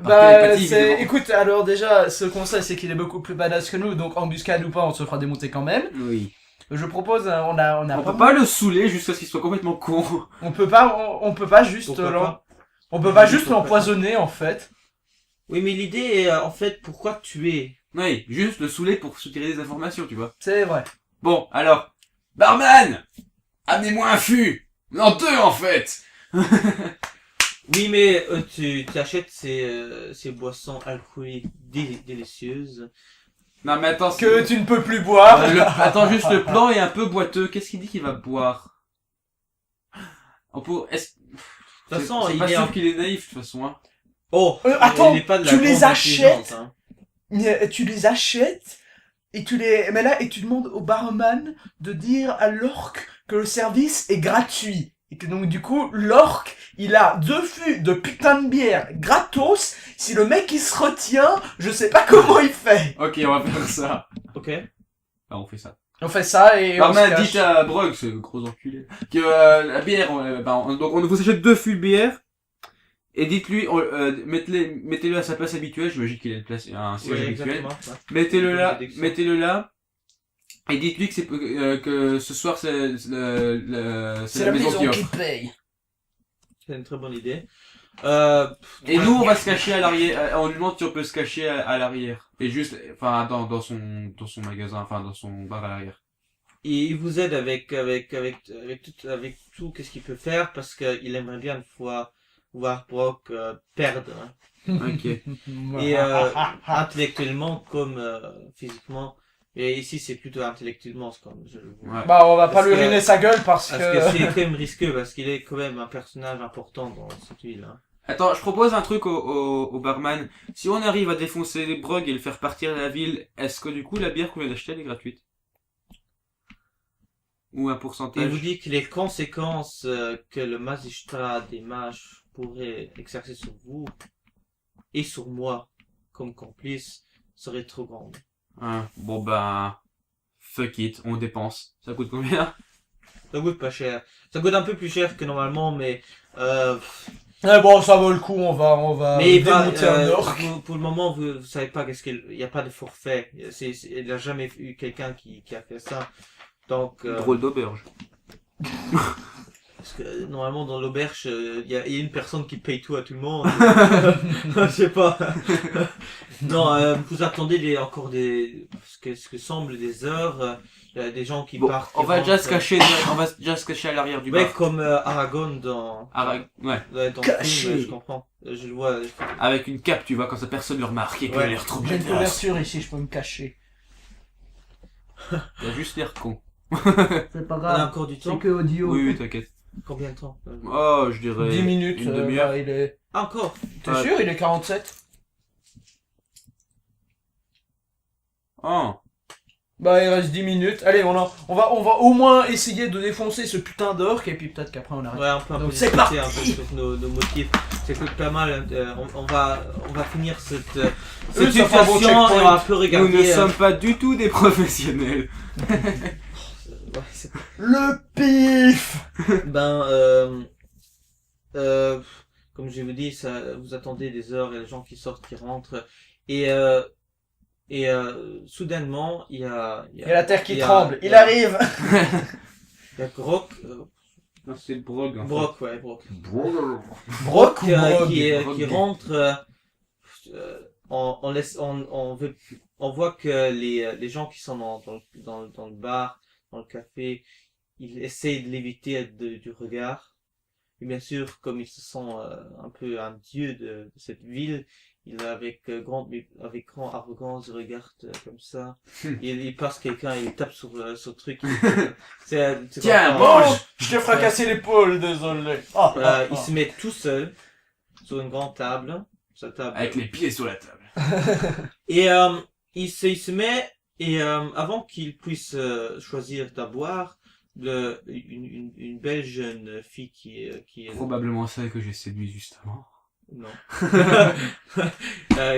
télépathie, c'est. évidemment. Écoute, alors déjà, ce qu'on sait, c'est qu'il est beaucoup plus badass que nous, donc embuscade ou pas, on se fera démonter quand même. Oui. Je propose, on a On peut pas le saouler jusqu'à ce qu'il soit complètement con. on peut pas juste Pourquoi pas on peut pas juste Pourquoi pas. l'empoisonner en fait. Oui, mais l'idée est en fait pourquoi tuer Oui, juste le saouler pour soutirer des informations, tu vois. C'est vrai. Bon, alors, barman, amenez-moi un fût. Non, 2 en fait. Oui, mais tu achètes ces boissons alcooliques délicieuses. Non, mais attends, Que tu ne peux plus boire. Attends, juste le plan est un peu boiteux. Qu'est-ce qu'il dit qu'il va boire? On peut... Est-ce... De toute façon, c'est il pas est sûr qu'il est naïf, de toute façon, hein. Oh, attends, il est pas de la tu les grande achètes intelligence, hein. Tu les achètes et tu les mets là et tu demandes au barman de dire à l'orque que le service est gratuit. Et que donc du coup, l'orque, il a 2 fûts de putain de bière gratos. Si le mec il se retient, je sais pas comment il fait. Ok, on va faire ça. Ok. Ah, on fait ça. On fait ça et on se Barman, cache. dites à Brog, ce gros enculé, que la bière, donc on vous achète 2 fûts de bière, et dites-lui, mettez-le à sa place habituelle, j'imagine qu'il a une place, un siège Oui, habituel. exactement. Ouais. Mettez-le là, et dites-lui que c'est que ce soir c'est C'est la maison qui offre. paye. C'est une très bonne idée. Et nous on va se cacher à l'arrière, on lui demande si on peut se cacher à l'arrière, et juste, enfin dans son magasin, enfin dans son bar à l'arrière. Il vous aide avec tout qu'est-ce qu'il peut faire parce qu'il aimerait bien une fois voir Brock perdre. Hein. Ok. Et intellectuellement comme physiquement. Et ici c'est plutôt intellectuellement comme je le vois. Ouais. Bah on va pas Parce lui que- ruiner sa gueule parce Parce que... que c'est quand même risqueux parce qu'il est quand même un personnage important dans cette ville. Hein. Attends, je propose un truc au barman. Si on arrive à défoncer les Brog et le faire partir de la ville, est-ce que du coup la bière qu'on vient d'acheter elle est gratuite? Ou un Et pourcentage? vous dites que les conséquences que le magistrat des mages pourrait exercer sur vous et sur moi comme complice seraient trop grandes. Ah, bon ben, fuck it, on dépense. Ça coûte combien? Ça coûte pas cher. Ça coûte un peu plus cher que normalement, mais Eh bon, ça vaut le coup, on va mais démonter un orc. pour le moment, vous savez pas qu'est-ce qu'il y a pas de forfait. Il n'y a jamais eu quelqu'un qui a fait ça. Donc Drôle d'auberge. parce que normalement dans l'auberge, il y a une personne qui paye tout à tout le monde. Je sais pas. Non, vous attendez encore ce que semble des heures. Il y a des gens qui Bon, partent. on qui va déjà rentrent. se cacher, on va déjà se cacher à l'arrière du Ouais, bar. comme Aragorn dans. Ouais. Ouais, dans le Caché. film, je comprends. Je le vois. Avec une cape, tu vois, quand ça personne le remarque et qu'il Ouais. a l'air trop J'ai une badass. couverture ici, je peux me cacher. Il a juste l'air con. C'est pas On a encore du temps. que audio. Oui, t'inquiète. Combien de temps Oh, je dirais 10 minutes, une demi-heure. il est... Ah, encore. T'es Ouais. sûr, il est 47? Oh. Bah, il reste 10 minutes. Allez, on va au moins essayer de défoncer ce putain d'orc, et puis peut-être qu'après on arrête. Ouais, on peut un peu Donc, c'est discuter un parti. peu sur nos motifs. C'est que pas mal. On va finir cette Eux, ça fait un bon situation et on checkpoint. va un peu Nous regarder. ne sommes pas du tout des professionnels. Ouais, c'est- Le pif! ben, comme je vous dis, ça, vous attendez des heures et les gens qui sortent, qui rentrent. Et soudainement, il y a Il y a la terre qui il y a- tremble. il y Il a- arrive! Il y a Grok, Non, c'est le Brog. Brock, ouais, Brock. Brock ou qui, Brog? qui rentre, on voit que les gens qui sont dans le bar, dans le café, ils essayent de l'éviter du regard. Et bien sûr, comme ils se sentent un peu un dieu de cette ville, il avec grande arrogance, il regarde comme ça. Il passe quelqu'un, il tape sur le truc. C'est Tiens, comme- mange. Oh, je t'ai fracassé l'épaule, désolé. Ah, ah, Il ah. se met tout seul sur une grande table. Sa table. Avec les pieds sur la table. Et il se met et avant qu'il puisse choisir d'abord une belle jeune fille qui est Probablement celle que j'ai séduit juste avant. non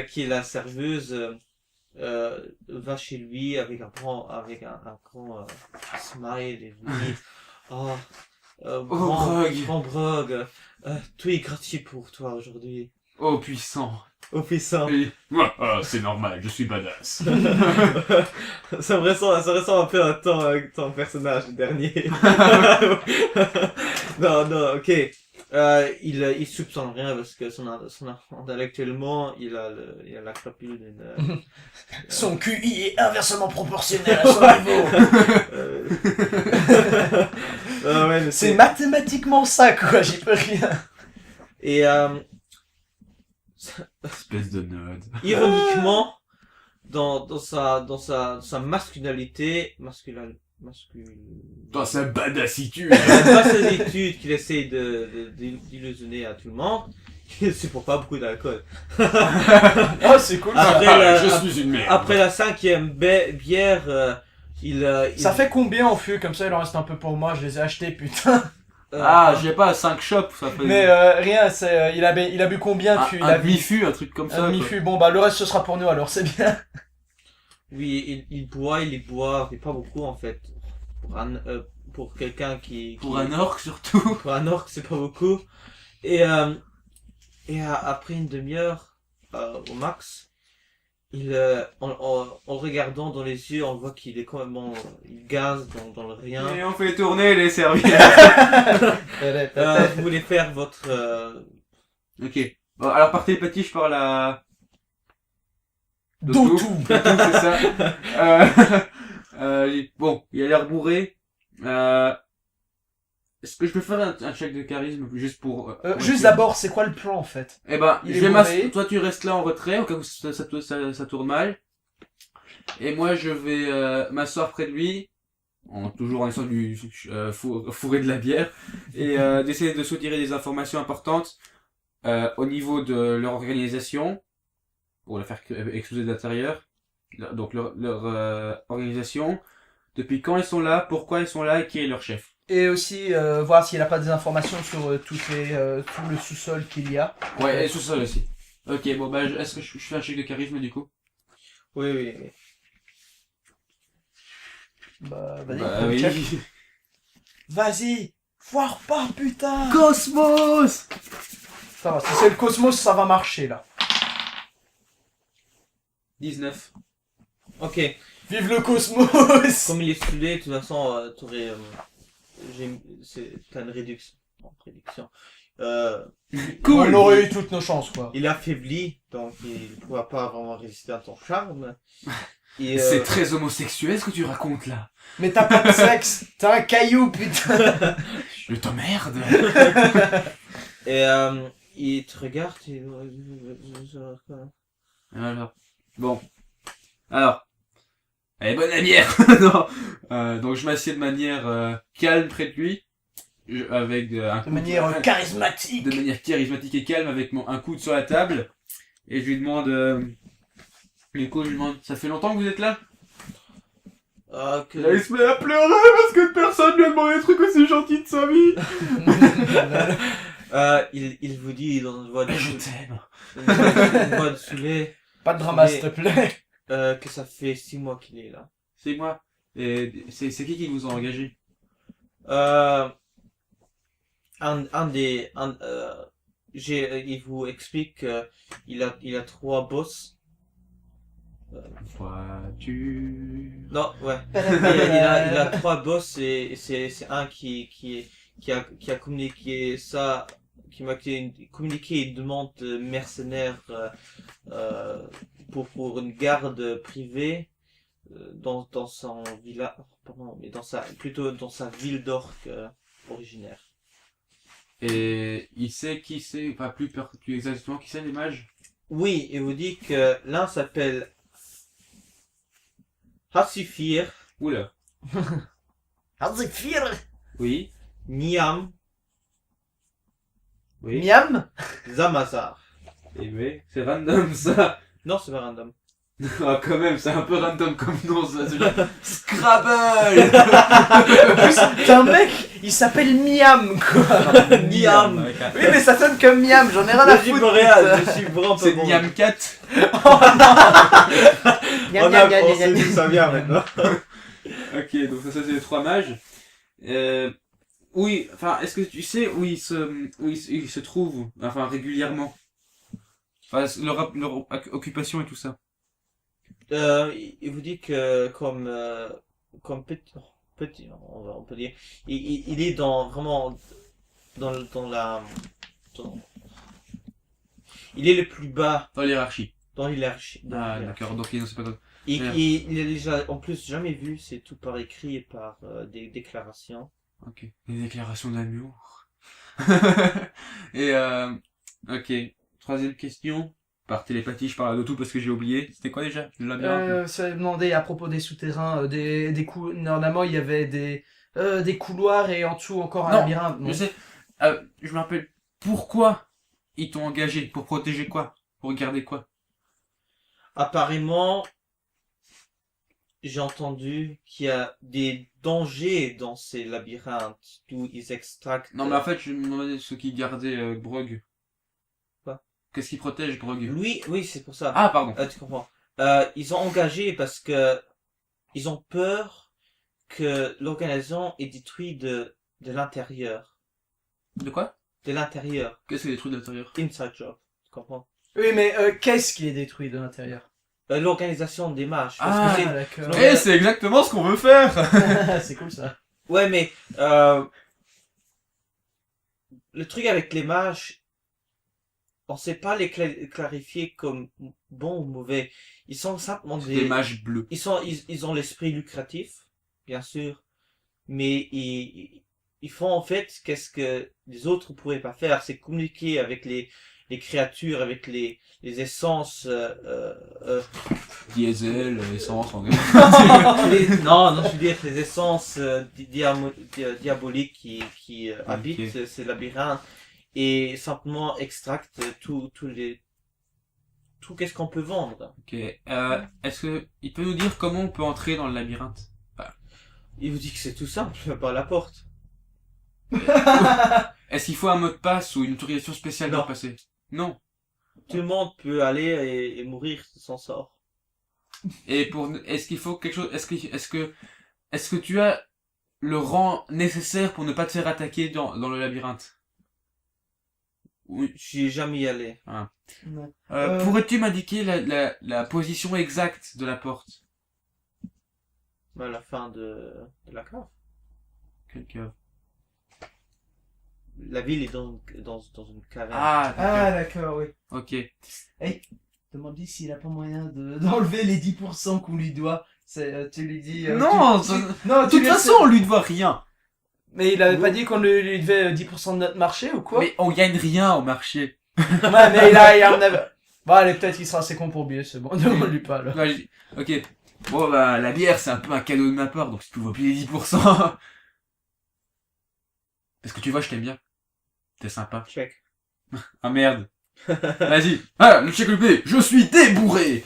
qui est la serveuse va chez lui avec un grand smile et vous dit oh grand Brog, tout est gratuit pour toi aujourd'hui. Oh, puissant. Au puissant. Et... c'est normal, je suis badass. Ça ressemble un peu à ton personnage le dernier. Non, ok. Il soupçonne rien parce que intellectuellement, il a la crapule d'une... Son QI est inversement proportionnel à son niveau. euh, ouais, mais C'est mathématiquement ça, quoi, j'y peux rien. Et Espèce de nerd. ironiquement, dans sa masculinité, Dans sa badassitude. dans ses études qu'il essaye d'illusionner à tout le monde, il supporte pas beaucoup d'alcool. Oh, c'est cool ça. Après, je suis une merde. Après la 5e bière, il Ça fait combien en fût? Comme ça, il en reste un peu pour moi, je les ai achetés, putain. j'ai pas 5 shops, ça fait... Mais rien, c'est il a bu combien tu un demi-fût, un truc comme ça. Un demi-fût. Bon, bah, le reste, ce sera pour nous, alors c'est bien. Oui, il boit, mais pas beaucoup en fait. Pour quelqu'un Pour un orc surtout. pour un orc, c'est pas beaucoup. Et après une demi-heure au max, en le regardant dans les yeux, on voit qu'il est complètement, il gaze dans le rien. Et on fait tourner les serviettes. Vous voulez faire votre Ok. Bon, alors par télépathie, je parle à... Dotou. Dotou, c'est ça. Bon, il a l'air bourré. Est-ce que je peux faire un check de charisme juste pour... Juste d'abord, c'est quoi le plan en fait? Eh ben, il je est vais bourré. toi tu restes là en retrait au cas où ça tourne mal. Et moi je vais m'asseoir près de lui, toujours en essayant de lui fourrer de la bière, et d'essayer de soutirer des informations importantes au niveau de leur organisation, pour la faire exploser de l'intérieur. Donc leur organisation, depuis quand ils sont là, pourquoi ils sont là et qui est leur chef. Et aussi, voir s'il a pas des informations sur tout le sous-sol qu'il y a. Ouais, et tout ça aussi. Ok, bon bah est-ce que je fais un check de charisme du coup? oui. Bah, vas-y, Bah oui. check. Vas-y, foire pas, putain. Cosmos. Ça va, si c'est le cosmos, ça va marcher, là. 19. Ok. Vive le cosmos. Comme il est saoulé, de toute façon, t'as une réduction. Non, réduction. On aurait eu toutes nos chances, quoi. Il est affaibli, donc il ne pourra pas vraiment résister à ton charme. Et, C'est très homosexuel ce que tu racontes là. Mais t'as pas de sexe, t'as un caillou, putain. Je t'emmerde. et il te regarde et... Alors. Bon. Alors. Allez, bonne manière. Non. Donc je m'assieds de manière calme près de lui. Avec un De manière charismatique. de manière charismatique et calme avec un coude sur la table. Et je lui demande... ça fait longtemps que vous êtes là? Ah, que... Là, il se met à pleurer parce que personne lui a demandé des trucs aussi gentils de sa vie. il vous dit dans une voix de... Je t'aime. une voix de saoulé Pas de drama, s'il te plaît. que ça fait 6 mois qu'il est là. C'est moi. Et c'est qui vous a engagé? Il vous explique qu'il a 3 boss. Vois-tu... Non, ouais. Il a 3 boss et c'est un qui a communiqué ça, qui m'a communiqué une demande de mercenaire pour une garde privée dans son village, pardon, mais plutôt dans sa ville d'orque originaire. Et il sait qui c'est, enfin plus exactement qui c'est les mages? Oui, il vous dit que l'un s'appelle Hassifir, Oula. Oui. Niam, Oui. Miam. Zamazar. Et oui, c'est random ça. Non, c'est pas random. Ah quand même, c'est un peu random comme nom ça. Scrabble. En plus, t'as un mec, il s'appelle Miam, quoi. Niam. Oui, mais ça sonne comme Miam, j'en ai rien à Je suis foutre. Montréal, je suis vraiment pas C'est bon. Niam 4. Miam, On miam, a miam, pensé miam, miam. d'où ça vient maintenant. Ok, donc ça c'est les 3 mages. Oui, enfin, est-ce que tu sais où ils se trouvent, enfin régulièrement? Enfin, leur occupation et tout ça. Il vous dit que comme petit, on peut dire, il est dans vraiment dans la... dans- Il est le plus bas Dans l'hierarchie. dans l'hierarchie. Ah, d'accord. Donc, non, c'est pas comme... Et Merde. il est déjà, en plus, jamais vu, c'est tout par écrit et par des déclarations. Ok. Des déclarations d'amour. Et ok. Troisième question. Par télépathie, je parle de tout parce que j'ai oublié. C'était quoi déjà? Le labyrinthe. Ça demandait à propos des souterrains, normalement il y avait des couloirs et en dessous encore un Non, labyrinthe. Je non sais. Je me rappelle. Pourquoi ils t'ont engagé? Pour protéger quoi? Pour garder quoi? Apparemment, j'ai entendu qu'il y a des dangers dans ces labyrinthes, d'où ils extractent... Non, mais en fait, je me demandais ceux qui gardaient Brog. Quoi? Qu'est-ce qui protège Brog? Lui, oui, c'est pour ça. Ah, pardon. Tu comprends. Ils ont engagé parce que ils ont peur que l'organisation est détruite de l'intérieur. De quoi? De l'intérieur. Qu'est-ce que les trucs d'intérieur? Inside job. Tu comprends? Oui, mais qu'est-ce qui est détruit de l'intérieur? L'organisation des matchs. Ah, Parce que c'est... d'accord. Ouais. C'est exactement ce qu'on veut faire. C'est cool ça. Ouais, mais le truc avec les mages, on sait pas les clarifier comme bons ou mauvais. Ils sont simplement Des mages bleus. ils ont l'esprit lucratif, bien sûr, mais ils font en fait qu'est-ce que les autres pourraient pas faire, c'est communiquer avec les créatures, avec les essences, Diesel, essence, en non, je veux dire les essences diaboliques qui habitent ces labyrinthes et simplement extractent tout qu'est-ce qu'on peut vendre. Ok. Est-ce que il peut nous dire comment on peut entrer dans le labyrinthe? Il vous dit que c'est tout simple, par la porte. Est-ce qu'il faut un mot de passe ou une autorisation spéciale Non. pour passer? Non. Tout le monde peut aller et mourir sans sort. Et est-ce qu'il faut quelque chose? Est-ce que tu as le rang nécessaire pour ne pas te faire attaquer dans le labyrinthe? Oui. J'y ai jamais y allé. Pourrais-tu m'indiquer la position exacte de la porte? À la fin de la cave. Quelle cave? La ville est dans une caverne. Ah, Ah, d'accord. d'accord, oui. Ok. Demande-lui s'il a pas moyen d'enlever les 10% qu'on lui doit. Tu lui dis... Non, non, de toute façon, on lui doit rien. Mais il avait pas dit qu'on lui devait 10% de notre marché ou quoi? Mais on gagne rien au marché. Ouais, mais il en avait... Bon, allez, peut-être qu'il sera assez con pour oublier, c'est bon. Demande-lui pas, là. Ok. Bon, bah, la bière, c'est un peu un cadeau de ma part, donc si tu veux payer 10%. Parce que tu vois, je t'aime bien. T'es sympa. Check. Ah merde. Vas-y. Ah, le check le P. Je suis débourré.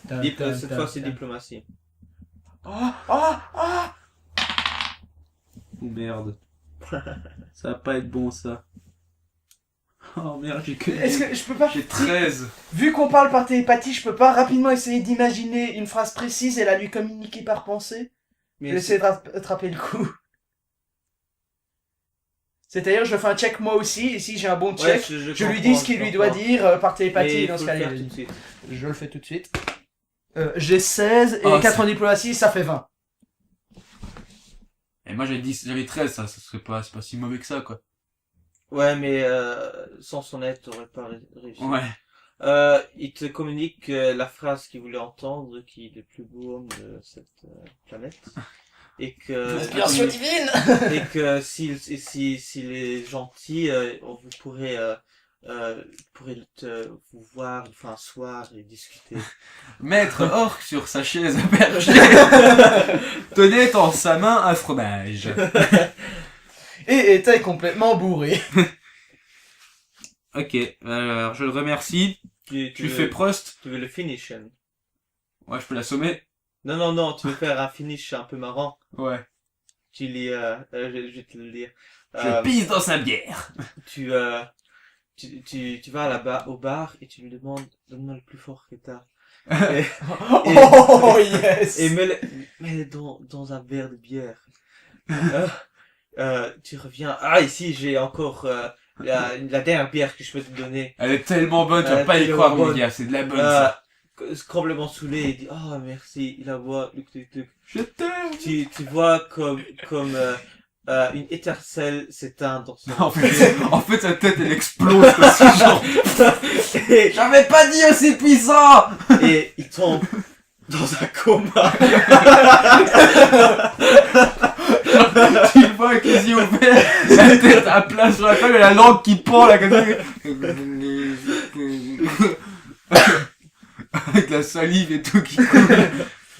Cette fois, c'est diplomatie. Oh, oh, oh. Oh merde. Ça va pas être bon, ça. Oh merde, j'ai que... Est-ce que je peux pas... J'ai 13. Vu qu'on parle par télépathie, je peux pas rapidement essayer d'imaginer une phrase précise et la lui communiquer par pensée? Je vais essayer de attraper le coup. C'est-à-dire, je fais un check moi aussi, et si j'ai un bon check, je lui dis ce qu'il lui doit dire par télépathie dans ce cas-là. Je le fais tout de suite. J'ai 16 et 4 en diplomatie, ça fait 20. Et moi j'avais 13, ça serait pas, c'est pas si mauvais que ça, quoi. Ouais, mais sans son aide, t'aurais pas réussi. Ouais. Il te communique la phrase qu'il voulait entendre, qui est le plus beau homme de cette planète. Et que... L'inspiration divine. Et que s'il est gentil, vous pourrez vous voir enfin un soir et discuter. Maître Orc sur sa chaise perchée tenait en sa main un fromage. Et était complètement bourré. Ok, alors je le remercie. Tu fais Prost. Tu veux le finish? Ouais, je peux l'assommer. Non, tu veux faire un finish un peu marrant. Ouais. Tu lis, je vais te le lire. Je pisse dans sa bière. Tu vas au bar et tu lui demandes, donne-moi le plus fort que t'as. Oh yes. Et mets-le dans un verre de bière. Tu reviens, ici j'ai encore la dernière bière que je peux te donner. Elle est tellement bonne, tu vas pas y croire, mon gars, c'est de la bonne, ça. Complètement saoulé, il dit, merci, il la voit, Je t'aime. tu vois comme une étincelle s'éteint dans son En fait, sa tête, elle explose, quoi, c'est genre... et, J'avais pas dit aussi puissant! et il tombe dans un coma. Tu le vois avec les yeux ouverts, la tête à plat sur la table et la langue qui pend, là, comme ça. Avec la salive et tout qui coule.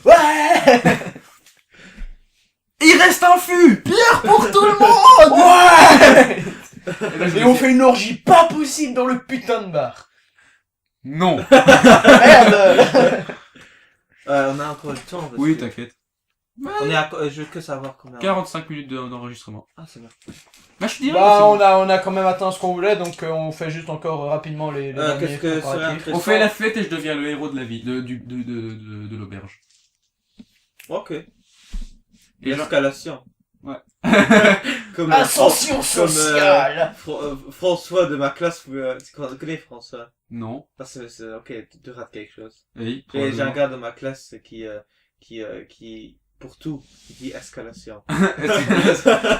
Ouais. Il reste un fût! Pierre pour tout le monde! Ouais. Et là, je Et me on dis, fait une orgie pas possible dans le putain de bar. non. Merde. On a encore le temps. Parce Oui, que t'inquiète. on est à, je veux que savoir combien. 45 minutes d'enregistrement. Ah, c'est bien. Bah, je te dirais. Bah, c'est bon. on a quand même atteint ce qu'on voulait, donc on fait juste encore rapidement les derniers Qu'est-ce que serait préparatifs. intéressant? On fait la fête et je deviens le héros de la vie, de l'auberge. Ok. Et genre- L'escalation. Ouais. Comme Ascension comme, sociale. François de ma classe, tu connais François? Non. Ah, ok, tu rates quelque chose. Oui. J'ai un gars de ma classe qui, pour tout, il dit escalation.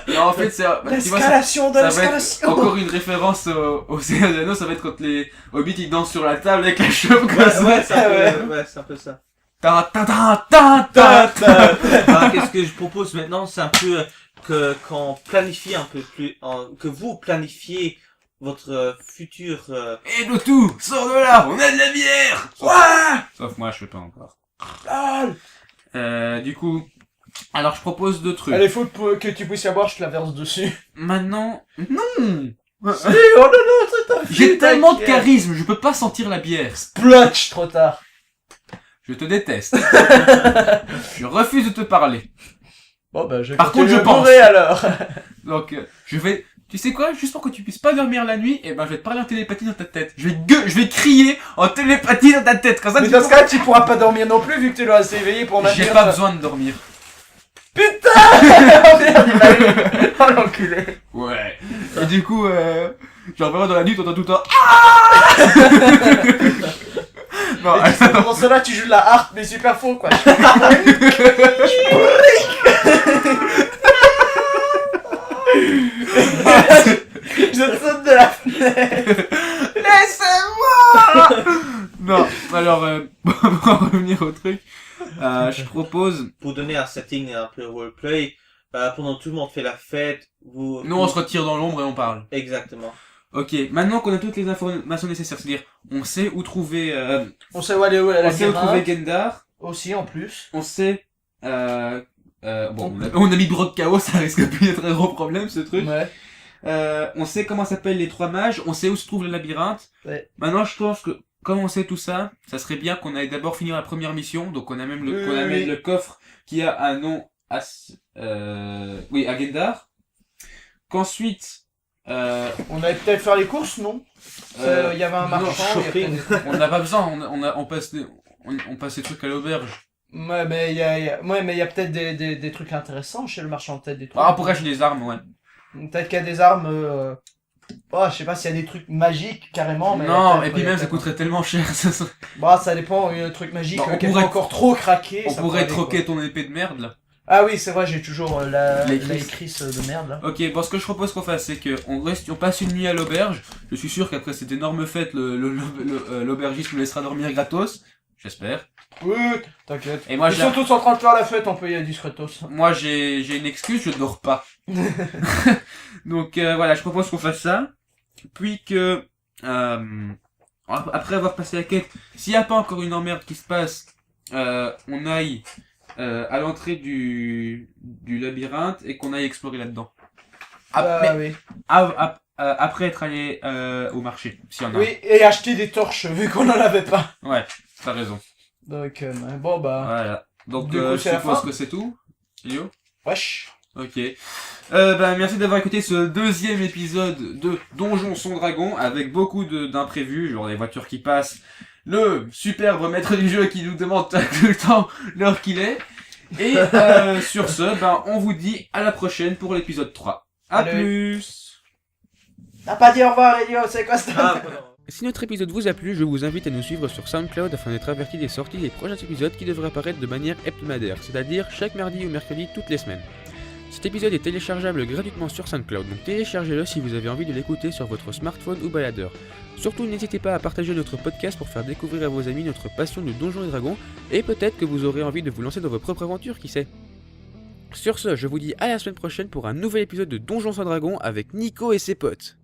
Non, en fait, c'est. Tu vois, L'escalation de ça va être l'escalation. encore une référence au Seigneur des Anneaux, ça va être quand les hobbits ils dansent sur la table avec la chauve comme ça. Ouais, c'est un peu, Ouais. ouais, c'est un peu ça. Ta ta ta ta ta. Alors, qu'est-ce que je propose maintenant, c'est un peu qu'on planifie un peu plus, que vous planifiez votre futur. Et le tout, sors de là, on a de la bière. Ouais. Sauf moi, je fais pas encore. Lol. Du coup, alors je propose deux trucs. Allez, faut que tu puisses y avoir, je te la verse dessus. Maintenant, non. Oh non, non, c'est ta fille, J'ai tellement de t'inquiète. charisme, je peux pas sentir la bière. Splotch, trop tard. Je te déteste. Je refuse de te parler. Bon, bah, je vais Par contre, je pense. bourrer, alors. Donc, je vais... Tu sais quoi? Juste pour que tu puisses pas dormir la nuit, et ben je vais te parler en télépathie dans ta tête. Je vais crier en télépathie dans ta tête. Comme ça, Mais tu dans ce pourras- cas-là, tu pourras pas dormir non plus, vu que tu dois rester éveillé pour maintenir. J'ai pas besoin de dormir. Putain. Oh merde, il m'a eu. Oh l'enculé. Ouais. Et du coup, genre vraiment dans la nuit, t'entends tout le temps... Ah non, Et tu sais, pendant cela, tu joues de la harpe, mais super faux, quoi. Je saute de la fenêtre. laissez-moi. Non, alors, pour en revenir au truc, je propose... Pour donner un setting un peu roleplay, pendant que tout le monde fait la fête, vous. Nous, on se retire dans l'ombre et on parle. Exactement. Ok, maintenant qu'on a toutes les informations nécessaires, c'est-à-dire, on sait où trouver... On sait où aller où on sait où trouver Gendar, aussi en plus. on sait... bon, on a mis Brock KO, ça risque plus d'être un gros problème, ce truc. Ouais. On sait comment s'appellent les trois mages, on sait où se trouve le labyrinthe. Ouais. Maintenant, je pense que, comme on sait tout ça, ça serait bien qu'on aille d'abord finir la première mission, donc on a même Oui, qu'on oui, amène oui. le coffre qui a un nom à, oui, à Gendar. Qu'ensuite, On allait peut-être faire les courses, non? Il y avait un non, marchand. il y a shopping. peut-être- on n'a pas besoin, on passe on passe les trucs à l'auberge. Ouais, mais il y a, ouais, mais il y a peut-être des trucs intéressants chez le marchand, peut-être des trucs. Ah, pour acheter des armes, ouais. Peut-être qu'il y a des armes. Oh, je sais pas s'il y a des trucs magiques carrément. Mais Non, peut-être- et puis il y a même ça peut-être- coûterait tellement cher, ça serait... Bah, ça dépend. Un truc magique Bah, on qui est pas pourrait- encore trop craqué. On ça pourrait aller, troquer quoi. ton épée de merde, là. Ah oui, c'est vrai, j'ai toujours la L'écris. écrisse de merde là. Ok, bon, ce que je propose qu'on fasse, c'est que on passe une nuit à l'auberge. Je suis sûr qu'après cette énorme fête, l'aubergiste nous laissera dormir gratos. J'espère. Oui, t'inquiète. Et moi, Ils sont tous en train de faire la fête, on peut y aller discretos. moi j'ai une excuse, je dors pas. Donc voilà, je propose qu'on fasse ça. Puis que après avoir passé la quête, s'il n'y a pas encore une emmerde qui se passe, on aille à l'entrée du labyrinthe et qu'on aille explorer là-dedans. Ah oui. Après être allé au marché, s'il y en a. Oui, et acheter des torches vu qu'on en avait pas. Ouais, t'as raison. Donc, bon bah. Voilà. Donc Du coup, je c'est la suppose fin que c'est tout. Elio ? Wesh. Ok. Merci d'avoir écouté ce deuxième épisode de Donjons sans Dragon avec beaucoup d'imprévus, genre les voitures qui passent, le superbe maître du jeu qui nous demande tout le temps l'heure qu'il est. Et sur ce, on vous dit à la prochaine pour l'épisode 3. À Allez. plus. T'as pas dit au revoir, Elio, c'est quoi ça? Ah, pardon. Si notre épisode vous a plu, je vous invite à nous suivre sur SoundCloud afin d'être averti des sorties des prochains épisodes qui devraient apparaître de manière hebdomadaire, c'est-à-dire chaque mardi ou mercredi toutes les semaines. Cet épisode est téléchargeable gratuitement sur SoundCloud, donc téléchargez-le si vous avez envie de l'écouter sur votre smartphone ou baladeur. Surtout n'hésitez pas à partager notre podcast pour faire découvrir à vos amis notre passion de Donjons et Dragons, et peut-être que vous aurez envie de vous lancer dans vos propres aventures, qui sait. Sur ce, je vous dis à la semaine prochaine pour un nouvel épisode de Donjons et Dragons avec Nico et ses potes.